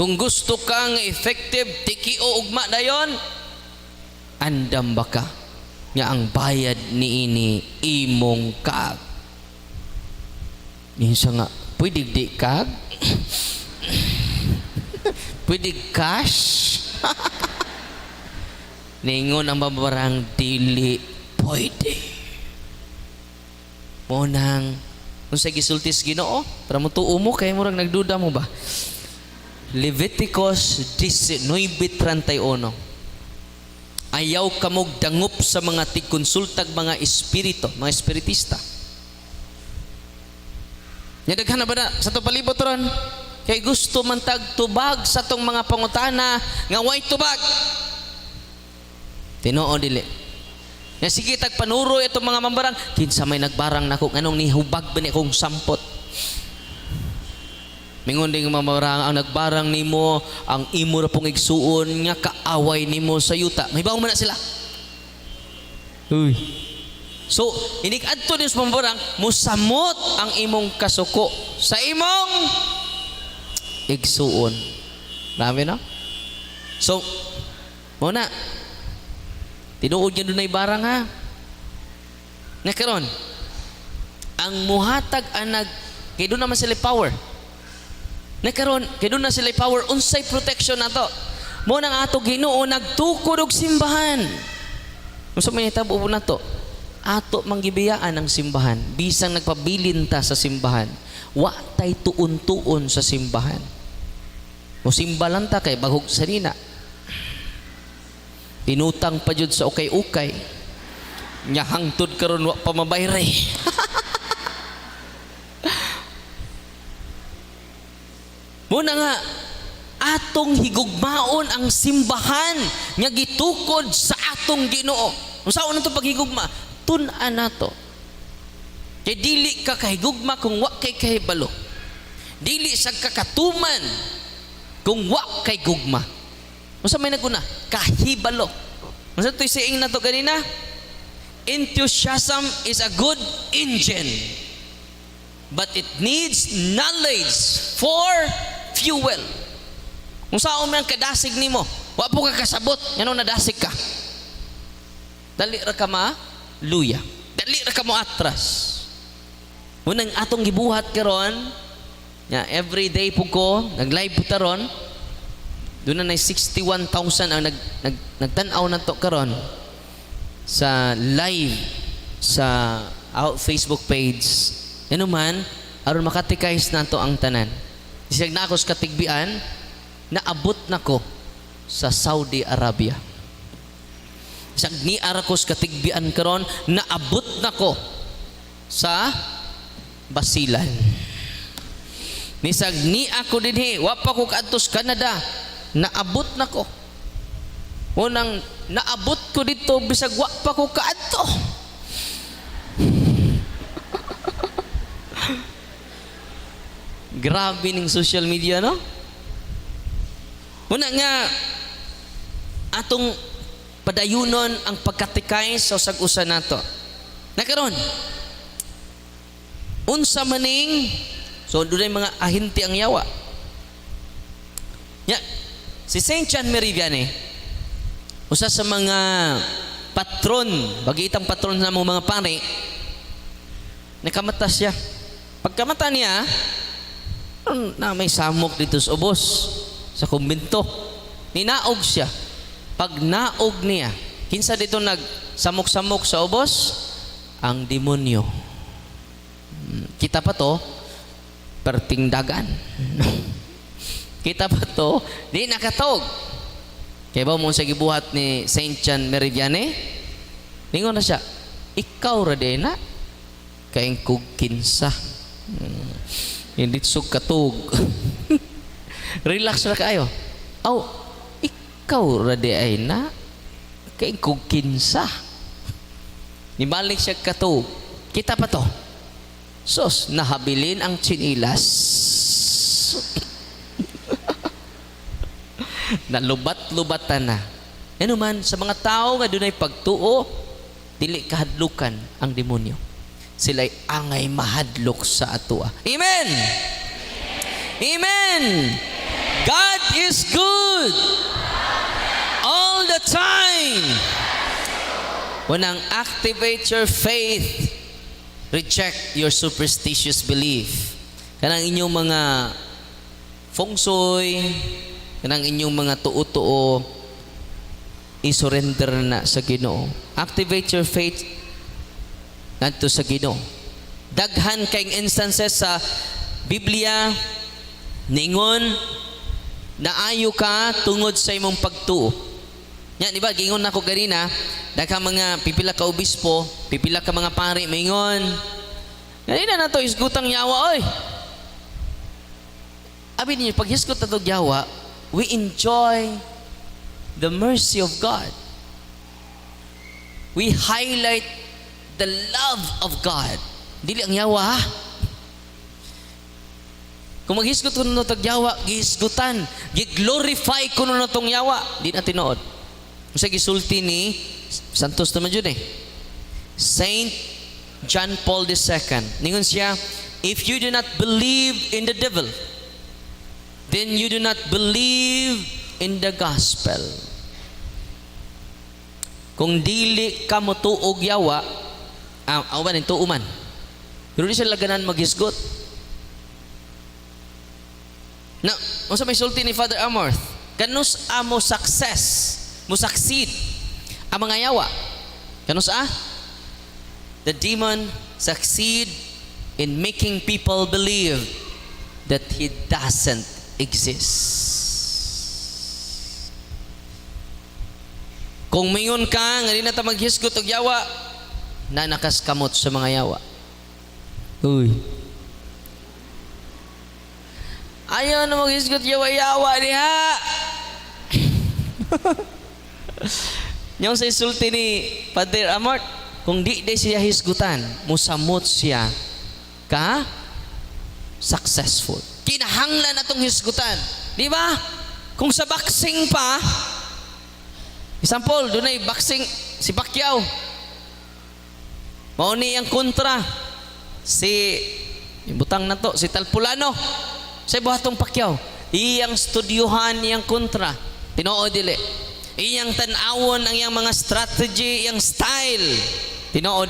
Kung gusto kang effective, tiki o ugma dayon, andam baka nga ang bayad ni ini imong kag. Minsan nga, pwede di kag? Pwede cash? Ningon ang babarang dili pwede. Munang kung sa gisultis Ginoo, para mo tuo mo kay murag nagduda mo ba? Leviticus 19:31. Ayaw kamog dangup sa mga tigkonsultag mga espiritu, mga espiritista. Nya daghan na ba na sa to palibot ron? Kay gusto man tag tubag sa tong mga pangutana nga way tubag. Tinoo dili. Nga sige tag panuroy itong mga mambarang, kinsa may nagbarang nako nganong nihubag ba ni kong sampot. Mingon ding mambarang ang nagbarang nimo ang imo ra pong igsuon nga kaaway nimo sa yuta. Mahibaw man na sila. Uy. So, inig adto din sa mambarang musamot ang imong kasuko sa imong igsuon. Dami no? So, muna tinuod niya doon ay barang ha. Nga karon, ang muhatag anag, kay doon naman sila power. Nga karon, kay doon na sila power, unsay protection na to. Mo nang ato Ginoo nagtukod og simbahan. Unsa may hitabo na to? Ato manggibiyaan ang simbahan. Bisang nagpabilin ta sa simbahan. Wa tay tuon-tuon sa simbahan. Mo simbalan ta kay bahog sa nina. Inutang pa jud sa ukay-ukay. Nya hangtod karon wa pa mabayre. Muna nga atong higugmaon ang simbahan nga gitukod sa atong Ginoo. Unsaon nato paghigugma? Tun-an nato. Kay dili ka kahigugma kung wa kay kahibalo. Dili sa kakatuman kung wa kay gugma. Unsa may naguna? Kahibalo. Unsa to'y saying na to ganina? Enthusiasm is a good engine, but it needs knowledge for fuel. Unsa man kadasig nimo? Wa po ka kasabot, ngano nadasig ka? Dali ra ka luya. Dali ra ka mo atras. Munang atong gibuhat karon, ya every day po ko nag-live po taron. Doon na 61,000 ang nagtanaw na to karon sa live sa Facebook page. Ano man, aron makatikais na to ang tanan. Isig na ako sa katigbian, naabot na ko sa Saudi Arabia. Isig ni arakos katigbian karon, naabot na ko sa Basilan. Nisag ni ako dinhi, wa pa ko kaadtos Canada. Naabot na ko. Unang naabot ko dito bisag wa pa ko kaadto. Grabe ning social media no? Una nga atong padayunon ang pagkatikay sa usag-usa nato. Nakaron. Unsa maning so dunay mga ahinti ang yawa. Ya, si Saint John Meridiane, usa sa mga patron, bagitang patron sa mga pare, nakamata siya. Pagkamata niya, na may samok dito sa ubos, sa kumbento. Ninaog siya. Pag naog niya, kinsa dito nagsamok-samok sa ubos? Ang demonyo. Kita pa to, pertingdagan. Kita pa to, di nakatog. Kaya ba mo sa gibuhat ni Saint John Meridiane? Ningon na siya, ikaw radena, kaing kog kinsa. Hindi sug katog. Relax na kayo. Aw, ikaw radena, kaing kog kinsa. Nibalik siya katog. Kita pa to. Sos, nahabilin ang tsinilas. Nalubat-lubatan na. Ano man, sa mga tao nga dunay pagtuo, dili kahadlukan ang demonyo. Sila'y angay mahadlok sa atua. Amen! Amen! God is good. All the time. Unang activate your faith. Reject your superstitious belief. Kanang inyong mga feng shui, kanang inyong mga tuo-tuo, i-surrender na sa Ginoo. Activate your faith ngadto sa Ginoo. Daghan kayong instances sa Biblia ningon naayo ka tungod sa imong pagtuo. Nya di ba gingon nako ganina, daghang mga pipila ka obispo, pipila ka mga pari maingon. Ganina na to isgutang yawa oy. Abi niyo pag hisgot na to yawa, we enjoy the mercy of God. We highlight the love of God. Dili ang yawa ha. Kung maghisgot ko na itong yawa, gihisgutan, giglorify ko na itong yawa, di na tinood. Kasi gisulti ni Santos naman yun Saint John Paul II. Ningon siya, if you do not believe in the devil, then you do not believe in the gospel. Kung dili ka mo tuog yawa, ba nin tuuman? Pero di siya laganan maghisgot. Na, unsa may sulti ni Father Amorth? Kanus mo success, mo succeed ang mga yawa. Kanus the demon succeed in making people believe that he doesn't exist. Kung mingon ka nga di na ta maghisgot og yawa, na nakaskamot sa mga yawa. Uy. Ayaw na maghisgot yawa-yawa diha. Yung sa isulti ni Father Amort, kung di siya hisgutan, musamot siya ka successful. Kinahanglan atong hisgutan. Di ba? Kung sa boxing pa, example, doon ay boxing si Pacquiao. Mauni ang kontra. Butang na to, si Talpulano. Sa buhatong Pacquiao, iyang studyuhan iyang kontra. Tinoo dili. Iyang tan-awon ang iyang mga strategy, iyang style. Tinoo